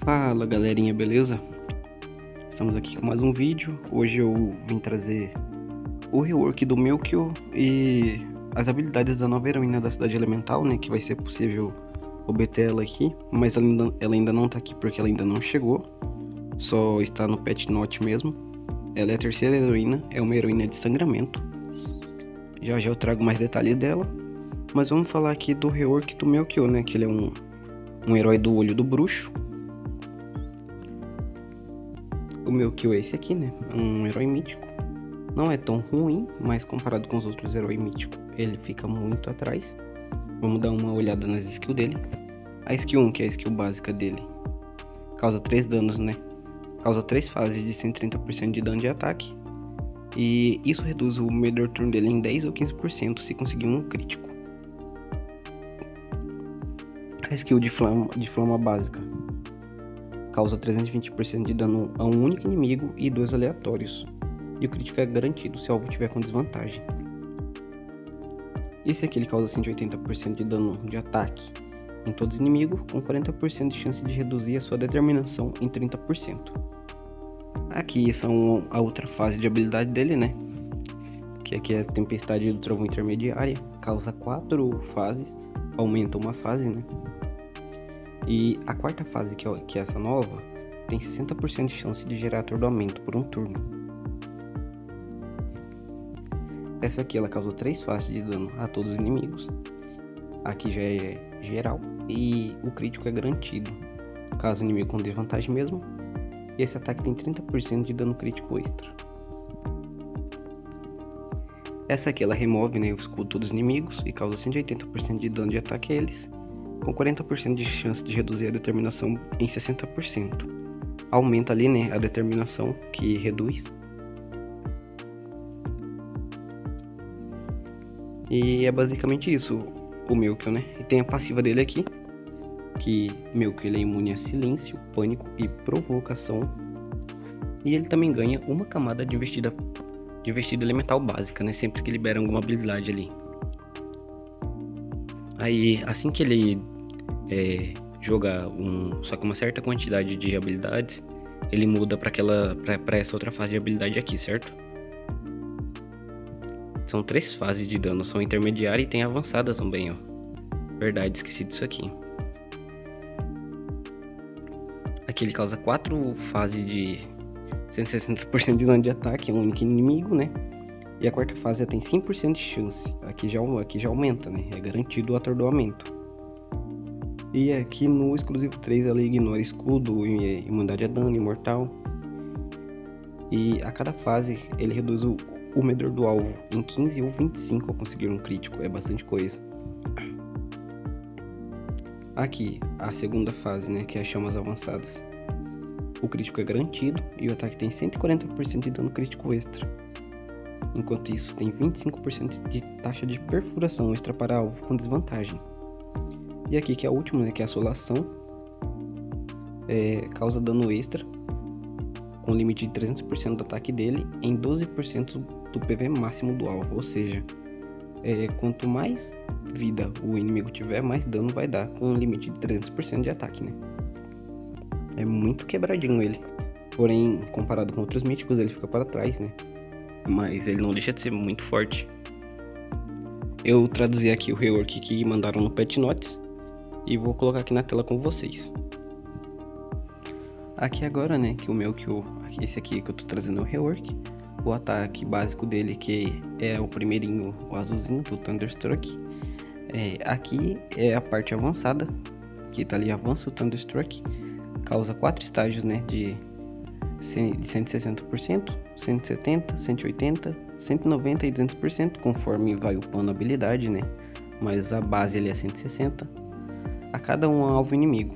Fala galerinha, beleza? Estamos aqui com mais um vídeo. Hoje eu vim trazer o rework do Milkio e as habilidades da nova heroína da Cidade Elemental, né? Que vai ser possível obter ela aqui, mas ela ainda não tá aqui porque ela ainda não chegou. Só está no Pet Note mesmo. Ela é a terceira heroína, é uma heroína de sangramento. Já eu trago mais detalhes dela. Mas vamos falar aqui do rework do Milkio, né? Que ele é um herói do olho do bruxo. O Milkio é esse aqui, né? Um herói mítico. Não é tão ruim, mas comparado com os outros heróis míticos, ele fica muito atrás. Vamos dar uma olhada nas skills dele. A skill 1, que é a skill básica dele, causa 3 danos, né? Causa 3 fases de 130% de dano de ataque. E isso reduz o melhor turno dele em 10 ou 15% se conseguir um crítico. A skill de flama básica causa 320% de dano a um único inimigo e 2 aleatórios. E o crítico é garantido se o alvo tiver com desvantagem. Esse aqui ele causa 180% de dano de ataque em todos os inimigos, com 40% de chance de reduzir a sua determinação em 30%. Aqui são a outra fase de habilidade dele, né? Que aqui é a Tempestade do Trovão Intermediária. Causa 4 fases, aumenta uma fase, né? E a quarta fase, que é essa nova, tem 60% de chance de gerar atordoamento por um turno. Essa aqui ela causa 3 faces de dano a todos os inimigos. Aqui já é geral e o crítico é garantido, caso o inimigo com desvantagem mesmo. E esse ataque tem 30% de dano crítico extra. Essa aqui ela remove, né, o escudo de todos os inimigos e causa 180% de dano de ataque a eles, com 40% de chance de reduzir a determinação em 60%. Aumenta ali, né, a determinação que reduz. E é basicamente isso, o Milkio, né? E tem a passiva dele aqui, que Milkio ele é imune a silêncio, pânico e provocação. E ele também ganha uma camada de vestida elemental básica, né? Sempre que libera alguma habilidade ali. Aí, assim que ele joga só com uma certa quantidade de habilidades, ele muda para essa outra fase de habilidade aqui, certo? São 3 fases de dano, são intermediária e tem avançada também, ó. Verdade, esqueci disso aqui. Aqui ele causa 4 fases de 160% de dano de ataque a um único inimigo, né? E a quarta fase tem 100% de chance. Aqui já aumenta, né? É garantido o atordoamento. E aqui no exclusivo 3 ela ignora escudo, imunidade a dano, imortal. E a cada fase ele reduz o medor do alvo em 15 ou 25 ao conseguir um crítico. É bastante coisa. Aqui a segunda fase, né? Que é as chamas avançadas. O crítico é garantido e o ataque tem 140% de dano crítico extra. Enquanto isso, tem 25% de taxa de perfuração extra para alvo com desvantagem. E aqui que é a última, né, que é a assolação, causa dano extra, com limite de 300% do ataque dele em 12% do PV máximo do alvo. Ou seja, quanto mais vida o inimigo tiver, mais dano vai dar, com um limite de 300% de ataque, né? É muito quebradinho ele. Porém, comparado com outros míticos, ele fica para trás, né? Mas ele não deixa de ser muito forte. Eu traduzi aqui o rework que mandaram no Pet Notes e vou colocar aqui na tela com vocês. Aqui agora, né, que o Milkio, esse aqui que eu tô trazendo é o rework. O ataque básico dele, que é o primeirinho, o azulzinho do Thunderstruck. Aqui é a parte avançada, que tá ali, avança o Thunderstruck. Causa 4 estágios, né, de 160%, 170%, 180%, 190% e 200%, conforme vai upando a habilidade, né? Mas a base ali é 160%, a cada um alvo inimigo.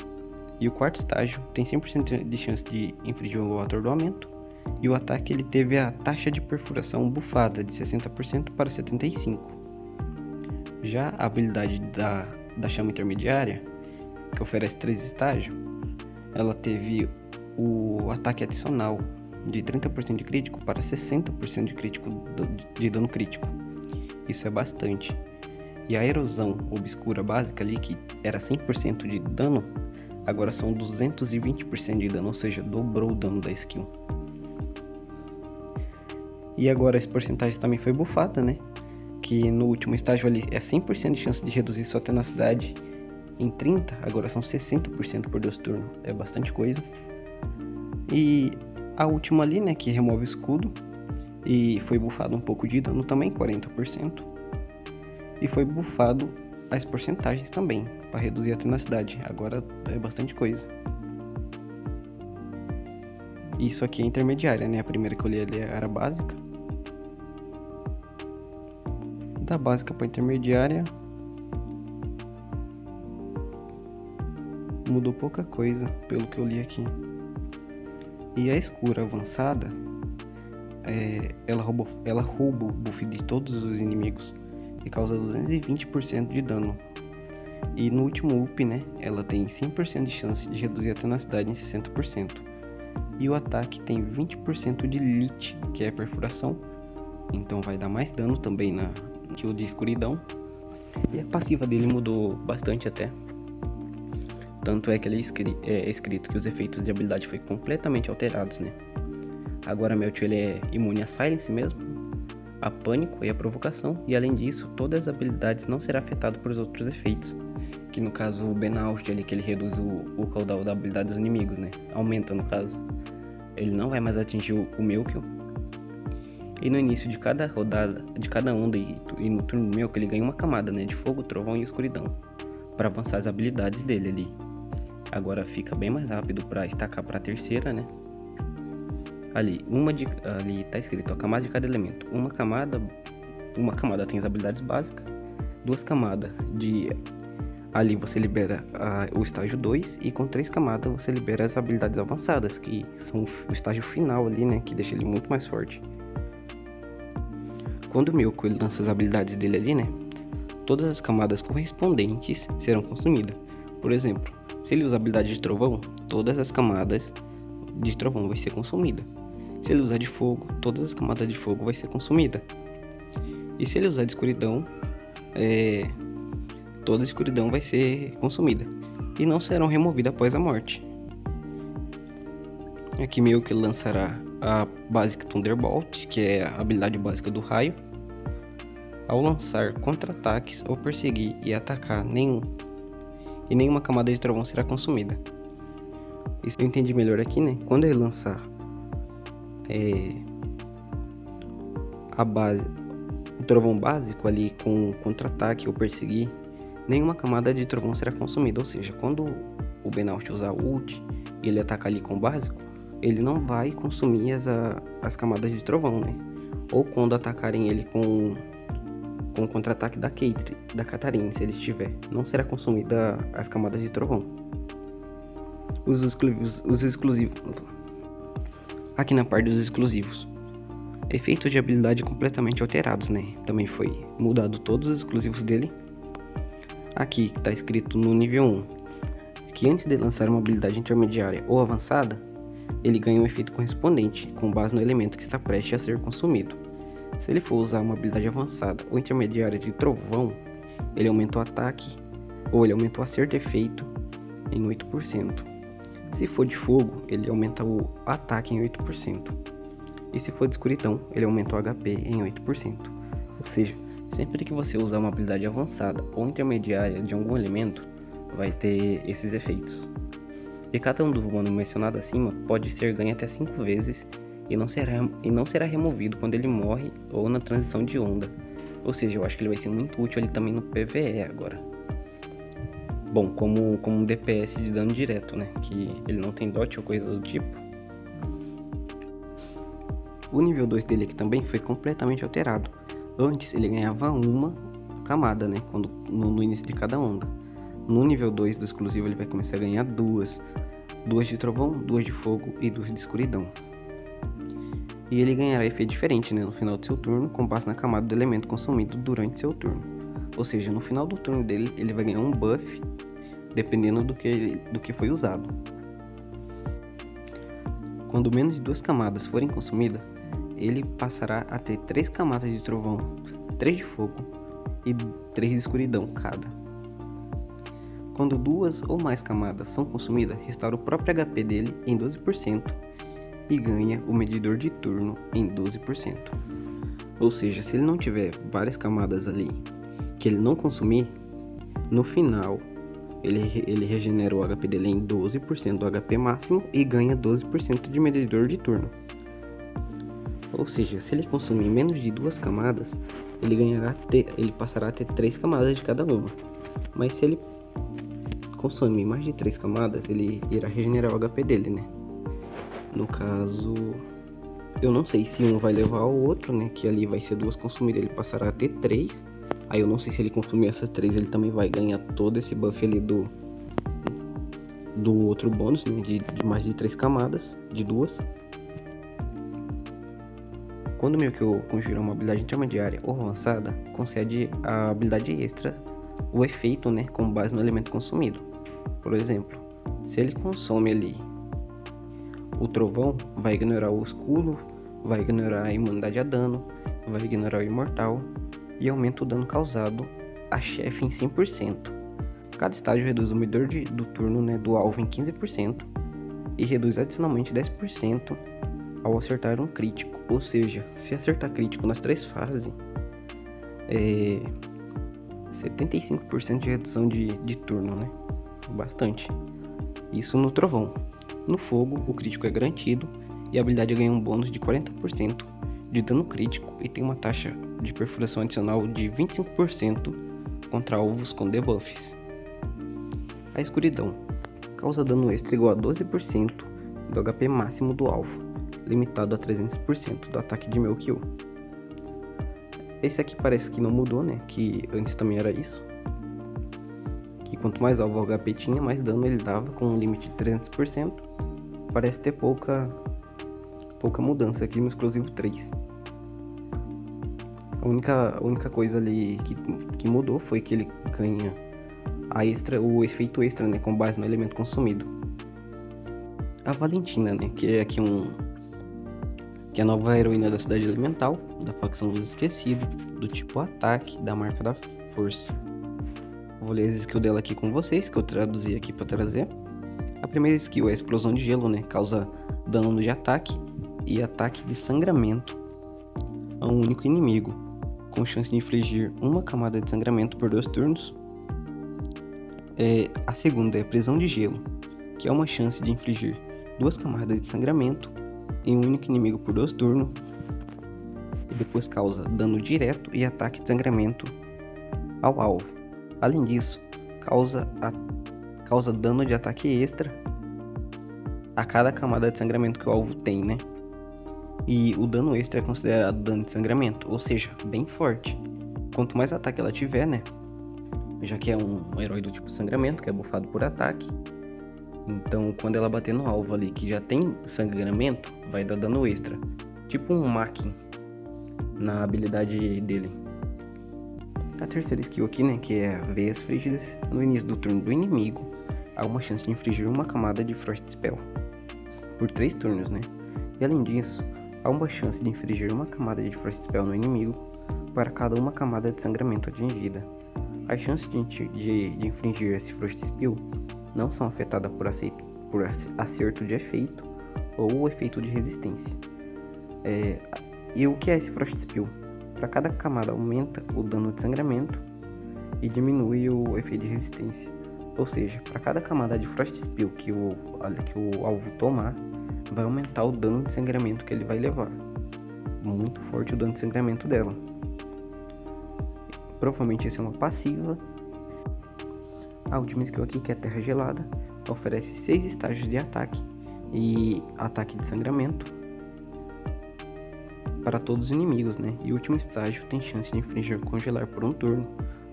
E o quarto estágio tem 100% de chance de infligir o atordoamento. E o ataque ele teve a taxa de perfuração bufada de 60% para 75%. Já a habilidade da chama intermediária, que oferece 3 estágios, ela teve o ataque adicional de 30% de crítico para 60% de crítico de dano crítico. Isso é bastante. E a erosão obscura básica ali, que era 100% de dano, agora são 220% de dano, ou seja, dobrou o dano da skill. E agora essa porcentagem também foi bufada, né? Que no último estágio ali é 100% de chance de reduzir sua tenacidade em 30%, agora são 60% por 2 turnos, é bastante coisa. E a última ali, né, que remove o escudo, e foi bufado um pouco de dano também, 40%. E foi bufado as porcentagens também, para reduzir a tenacidade, agora é bastante coisa. Isso aqui é intermediária, né, a primeira que eu li ali era básica. Da básica para intermediária mudou pouca coisa, pelo que eu li aqui. E a escura avançada, ela rouba o buff de todos os inimigos e causa 220% de dano. E no último up, né, ela tem 100% de chance de reduzir a tenacidade em 60%. E o ataque tem 20% de lit, que é perfuração, então vai dar mais dano também que o de escuridão. E a passiva dele mudou bastante até. Tanto é que ele é escrito que os efeitos de habilidade foram completamente alterados, né? Agora Melt ele é imune a Silence mesmo, a Pânico e a Provocação. E além disso, todas as habilidades não serão afetadas por outros efeitos. Que no caso o Benaust ali, que ele reduz o cooldown da habilidade dos inimigos, né? Aumenta no caso. Ele não vai mais atingir o Melchior. E no início de cada rodada, de cada onda e no turno do Melchior, ele ganha uma camada, né? De fogo, trovão e escuridão, para avançar as habilidades dele ali. Agora fica bem mais rápido para estacar para a terceira, né? Ali tá escrito a camada de cada elemento. Uma camada tem as habilidades básicas, 2 camadas ali você libera o estágio 2 e com 3 camadas você libera as habilidades avançadas, que são o estágio final ali, né, que deixa ele muito mais forte. Quando o Milko ele lança as habilidades dele ali, né, todas as camadas correspondentes serão consumidas. Por exemplo, se ele usa a habilidade de trovão, todas as camadas de trovão vai ser consumida. Se ele usar de fogo, todas as camadas de fogo vai ser consumida. E se ele usar de escuridão, toda a escuridão vai ser consumida e não serão removidas após a morte. Aqui meio que lançará a Basic Thunderbolt, que é a habilidade básica do raio, ao lançar contra-ataques ou perseguir e atacar e nenhuma camada de trovão será consumida. Isso eu entendi melhor aqui, né? Quando ele lançar o trovão básico ali com contra-ataque ou perseguir, nenhuma camada de trovão será consumida. Ou seja, quando o Benaust usar o ult e ele atacar ali com o básico, ele não vai consumir as camadas de trovão, né? Ou quando atacarem ele com o contra-ataque da Catarina, se ele estiver, não será consumida as camadas de trovão. Os exclusivos. Aqui na parte dos exclusivos, efeitos de habilidade completamente alterados, né? Também foi mudado todos os exclusivos dele. Aqui está escrito no nível 1 que antes de lançar uma habilidade intermediária ou avançada, ele ganha um efeito correspondente com base no elemento que está prestes a ser consumido. Se ele for usar uma habilidade avançada ou intermediária de trovão, ele aumenta o ataque ou ele aumenta o acerto de efeito em 8%. Se for de fogo, ele aumenta o ataque em 8%. E se for de escuridão, ele aumenta o HP em 8%. Ou seja, sempre que você usar uma habilidade avançada ou intermediária de algum elemento, vai ter esses efeitos. E cada um do humano mencionado acima pode ser ganho até 5 vezes e não será removido quando ele morre ou na transição de onda. Ou seja, eu acho que ele vai ser muito útil ali também no PvE agora. Bom, como um DPS de dano direto, né? Que ele não tem dot ou coisa do tipo. O nível 2 dele aqui também foi completamente alterado. Antes ele ganhava uma camada, né? No início de cada onda. No nível 2 do exclusivo ele vai começar a ganhar 2. 2 de trovão, 2 de fogo e 2 de escuridão. E ele ganhará efeito diferente, né? No final do seu turno, com base na camada do elemento consumido durante seu turno. Ou seja, no final do turno dele, ele vai ganhar um buff, dependendo do que foi usado. Quando menos de 2 camadas forem consumidas, ele passará a ter 3 camadas de trovão, 3 de fogo e 3 de escuridão cada. Quando 2 ou mais camadas são consumidas, restaura o próprio HP dele em 12% e ganha o medidor de turno em 12%. Ou seja, se ele não tiver várias camadas ali que ele não consumir, no final ele regenera o HP dele em 12% do HP máximo e ganha 12% de medidor de turno. Ou seja, se ele consumir menos de 2 camadas, ele passará a ter 3 camadas de cada uma. Mas se ele consumir mais de 3 camadas, ele irá regenerar o HP dele, né? No caso, eu não sei se um vai levar ao outro, né? Que ali vai ser 2 consumidas, ele passará a ter 3. Aí eu não sei se ele consumir essas 3, ele também vai ganhar todo esse buff ali do outro bônus, né? De mais de 3 camadas, de 2. Quando o Mewtwo conjura uma habilidade intermediária ou avançada, concede a habilidade extra, o efeito, né, com base no elemento consumido. Por exemplo, se ele consome ali o trovão, vai ignorar o escudo, vai ignorar a imunidade a dano, vai ignorar o imortal e aumenta o dano causado a chefe em 100%. Cada estágio reduz o medidor do turno, né, do alvo em 15% e reduz adicionalmente 10% ao acertar um crítico. Ou seja, se acertar crítico nas 3 fases, 75% de redução de turno, né? Bastante. Isso no trovão. No fogo, o crítico é garantido e a habilidade ganha um bônus de 40% de dano crítico e tem uma taxa de perfuração adicional de 25% contra alvos com debuffs. A escuridão causa dano extra igual a 12% do HP máximo do alvo, limitado a 300% do ataque de Mewtwo. Esse aqui parece que não mudou, né? Que antes também era isso. Que quanto mais alvo o HP tinha, mais dano ele dava, com um limite de 300%. Parece ter pouca mudança aqui no exclusivo 3. A única coisa ali que mudou foi que ele ganha o efeito extra, né? Com base no elemento consumido. A Valentina, né? Que é aqui que é a nova heroína da cidade elemental, da facção dos esquecidos, do tipo ataque, da marca da força. Vou ler as skills dela aqui com vocês, que eu traduzi aqui para trazer. A primeira skill é a explosão de gelo, né? Causa dano de ataque e ataque de sangramento a um único inimigo, com chance de infligir uma camada de sangramento por 2 turnos. A segunda é a prisão de gelo, que é uma chance de infligir 2 camadas de sangramento em um único inimigo por 2 turnos, e depois causa dano direto e ataque de sangramento ao alvo. Além disso, causa dano de ataque extra a cada camada de sangramento que o alvo tem, né? E o dano extra é considerado dano de sangramento, ou seja, bem forte. Quanto mais ataque ela tiver, né? Já que é um herói do tipo sangramento, que é buffado por ataque. Então, quando ela bater no alvo ali que já tem sangramento, vai dar dano extra. Tipo um Makin na habilidade dele. A terceira skill aqui, né, que é Veias Frígidas. No início do turno do inimigo, há uma chance de infligir uma camada de Frost Spell por 3 turnos, né? E além disso, há uma chance de infligir uma camada de Frost Spell no inimigo para cada uma camada de sangramento atingida. As chances de infligir esse Frost Spell não são afetadas por acerto de efeito ou efeito de resistência. E o que é esse Frost Spell? Para cada camada aumenta o dano de sangramento e diminui o efeito de resistência. Ou seja, para cada camada de Frost Spell que o alvo tomar, vai aumentar o dano de sangramento que ele vai levar. Muito forte o dano de sangramento dela. Provavelmente isso é uma passiva. A última skill aqui, que é Terra Gelada, oferece 6 estágios de ataque e ataque de sangramento para todos os inimigos, né? E o último estágio tem chance de infligir congelar por um turno,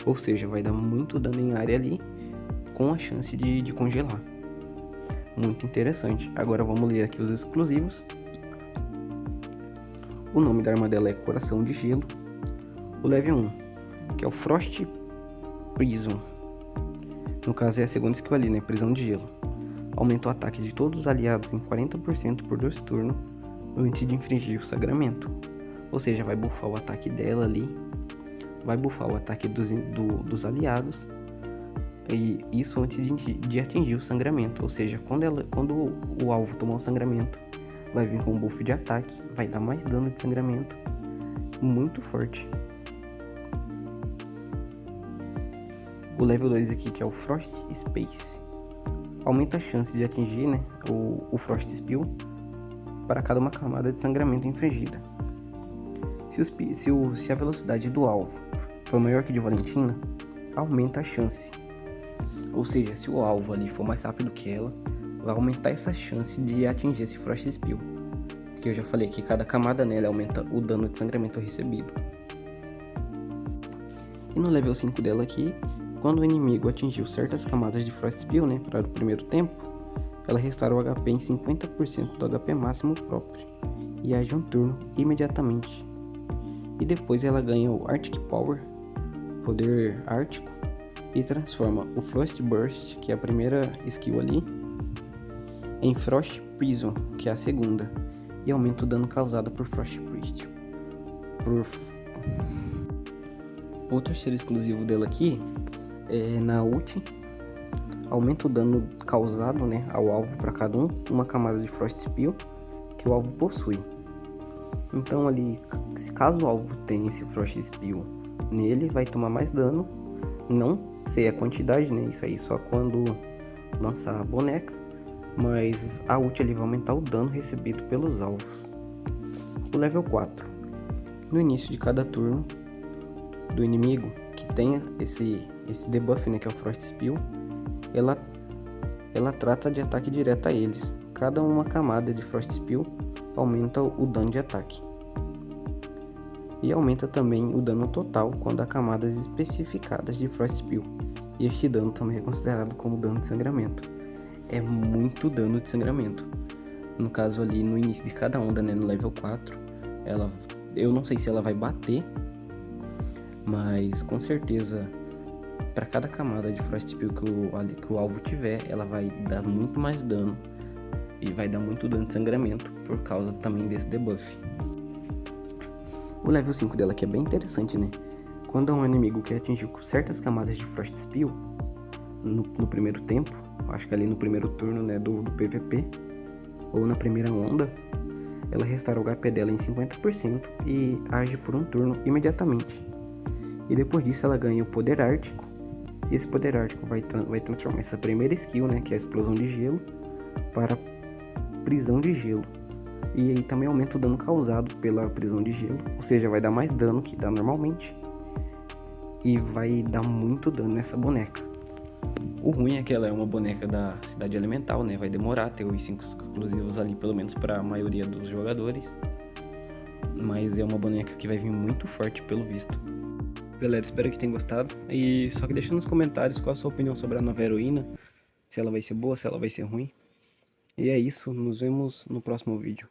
ou seja, vai dar muito dano em área ali com a chance de congelar. Muito interessante. Agora vamos ler aqui os exclusivos. O nome da arma dela é Coração de Gelo. O level 1, que é o Frost Prison. No caso é a segunda skill ali, né? Prisão de Gelo. Aumenta o ataque de todos os aliados em 40% por 2 turnos antes de infligir o sangramento. Ou seja, vai buffar o ataque dela ali. Vai buffar o ataque dos aliados. E isso antes de atingir o sangramento. Ou seja, quando o alvo tomar um sangramento, vai vir com um buff de ataque, vai dar mais dano de sangramento muito forte. O level 2 aqui, que é o Frost Space, aumenta a chance de atingir, né, o Frost Spill para cada uma camada de sangramento infligida. Se a velocidade do alvo for maior que de Valentina, aumenta a chance. Ou seja, se o alvo ali for mais rápido que ela, vai aumentar essa chance de atingir esse Frost Spill. Porque eu já falei que cada camada nela aumenta o dano de sangramento recebido. E no level 5 dela aqui, quando o inimigo atingiu certas camadas de Frost Spill, né, para o primeiro tempo, ela restaura o HP em 50% do HP máximo próprio e age um turno imediatamente. E depois ela ganha o Arctic Power, poder ártico, e transforma o Frost Burst, que é a primeira skill ali, em Frost Prison, que é a segunda, e aumenta o dano causado por Frost Priest. O terceiro exclusivo dela aqui é na ult, aumenta o dano causado, né, ao alvo para cada uma camada de Frost Spill que o alvo possui. Então ali, se caso o alvo tenha esse Frost Spill nele, vai tomar mais dano. Não sei a quantidade, né, isso aí só quando lançar a boneca, mas a ult ali vai aumentar o dano recebido pelos alvos. O level 4, no início de cada turno do inimigo que tenha esse debuff, né, que é o Frost Spill, ela trata de ataque direto a eles. Cada uma camada de Frost Spill aumenta o dano de ataque. E aumenta também o dano total quando há camadas especificadas de Frost Spill. E este dano também é considerado como dano de sangramento. É muito dano de sangramento. No caso ali, no início de cada onda, né, no level 4, eu não sei se ela vai bater, mas com certeza para cada camada de Frost Spill que o alvo tiver, ela vai dar muito mais dano e vai dar muito dano de sangramento por causa também desse debuff. O level 5 dela aqui é bem interessante, né? Quando é um inimigo que atingiu certas camadas de Frost Spill no primeiro tempo, acho que ali no primeiro turno, né, do PVP, ou na primeira onda, ela restaura o HP dela em 50% e age por um turno imediatamente. E depois disso ela ganha o poder ártico, e esse poder ártico vai transformar essa primeira skill, né, que é a explosão de gelo, para prisão de gelo. E aí também aumenta o dano causado pela prisão de gelo, ou seja, vai dar mais dano que dá normalmente, e vai dar muito dano nessa boneca. O ruim é que ela é uma boneca da cidade elemental, né, vai demorar a ter os 5 exclusivos ali, pelo menos para a maioria dos jogadores, mas é uma boneca que vai vir muito forte pelo visto. Galera, espero que tenham gostado, e só que deixa nos comentários qual a sua opinião sobre a nova heroína, se ela vai ser boa, se ela vai ser ruim. E é isso, nos vemos no próximo vídeo.